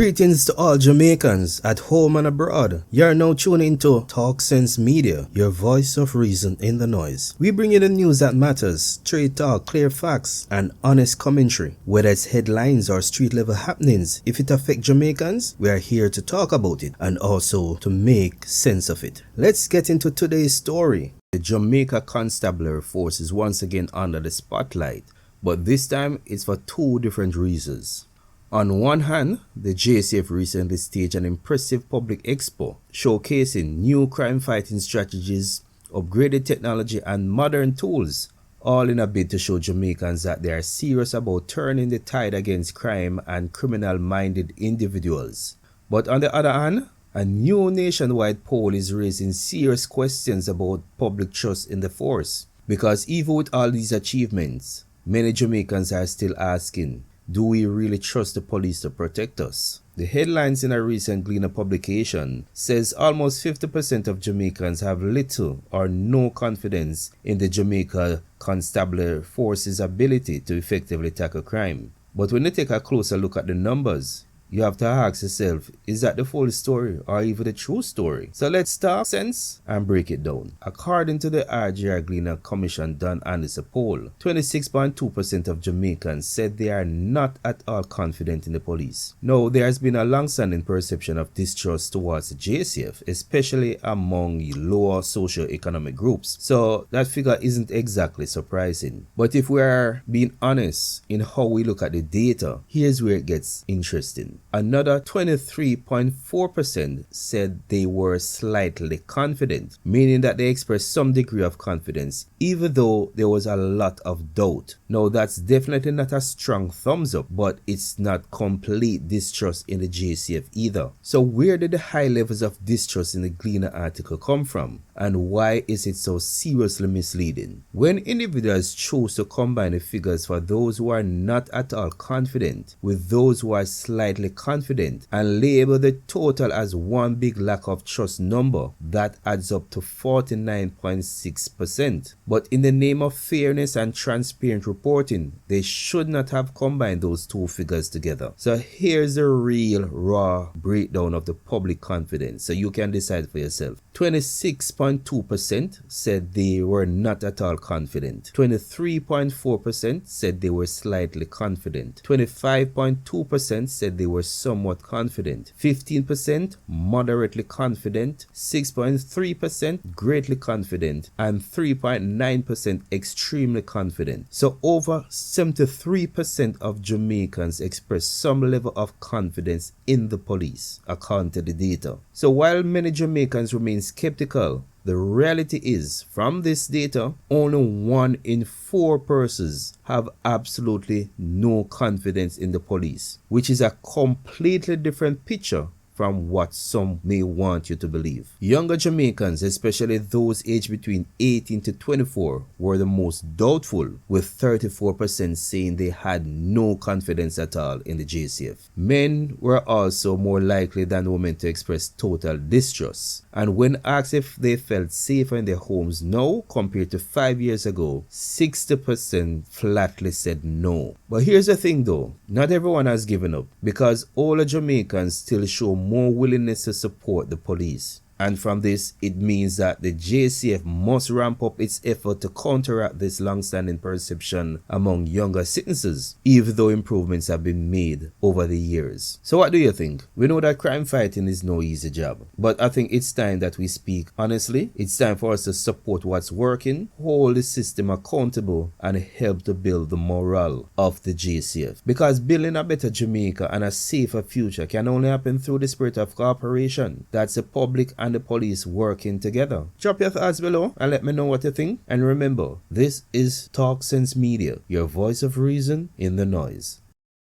Greetings to all Jamaicans at home and abroad. You're now tuning into Talk Sense Media, your voice of reason in the noise. We bring you the news that matters, straight talk, clear facts, and honest commentary. Whether it's headlines or street level happenings, if it affects Jamaicans, we are here to talk about it and also to make sense of it. Let's get into today's story. The Jamaica Constabulary Force is once again under the spotlight, but this time it's for two different reasons. On one hand, the JCF recently staged an impressive public expo showcasing new crime-fighting strategies, upgraded technology and modern tools, all in a bid to show Jamaicans that they are serious about turning the tide against crime and criminal-minded individuals. But on the other hand, a new nationwide poll is raising serious questions about public trust in the force. Because even with all these achievements, many Jamaicans are still asking, do we really trust the police to protect us? The headlines in a recent Gleaner publication says almost 50% of Jamaicans have little or no confidence in the Jamaica Constabulary Force's ability to effectively tackle crime. But when you take a closer look at the numbers, you have to ask yourself, is that the full story or even the true story? So let's talk sense and break it down. According to the RGR Gleaner Commission done on this poll, 26.2% of Jamaicans said they are not at all confident in the police. Now, there has been a long-standing perception of distrust towards the JCF, especially among lower socio-economic groups. So that figure isn't exactly surprising. But if we are being honest in how we look at the data, here's where it gets interesting. Another 23.4% said they were slightly confident, meaning that they expressed some degree of confidence, even though there was a lot of doubt. Now, that's definitely not a strong thumbs up, but it's not complete distrust in the JCF either. So where did the high levels of distrust in the Gleaner article come from? And why is it so seriously misleading? When individuals choose to combine the figures for those who are not at all confident with those who are slightly confident and label the total as one big lack of trust number, that adds up to 49.6%. But in the name of fairness and transparent reporting, they should not have combined those two figures together. So here's the real raw breakdown of the public confidence so you can decide for yourself. 26.2% said they were not at all confident. 23.4% said they were slightly confident. 25.2% said they were somewhat confident. 15% moderately confident. 6.3% greatly confident. And 3.9% extremely confident. So over 73% of Jamaicans express some level of confidence in the police, according to the data. So while many Jamaicans remain skeptical, the reality is, from this data, only 1 in 4 persons have absolutely no confidence in the police, which is a completely different picture from what some may want you to believe. Younger Jamaicans, especially those aged between 18 to 24, were the most doubtful, with 34% saying they had no confidence at all in the JCF. Men were also more likely than women to express total distrust. And when asked if they felt safer in their homes now compared to 5 years ago, 60% flatly said no. But here's the thing though, not everyone has given up, because older Jamaicans still show more willingness to support the police. And from this, it means that the JCF must ramp up its effort to counteract this long-standing perception among younger citizens, even though improvements have been made over the years. So what do you think? We know that crime fighting is no easy job, but I think it's time that we speak honestly. It's time for us to support what's working, hold the system accountable, and help to build the morale of the JCF. Because building a better Jamaica and a safer future can only happen through the spirit of cooperation. That's the public and the police working together. Drop your thoughts below and let me know what you think. And remember, this is Talk Sense Media, your voice of reason in the noise.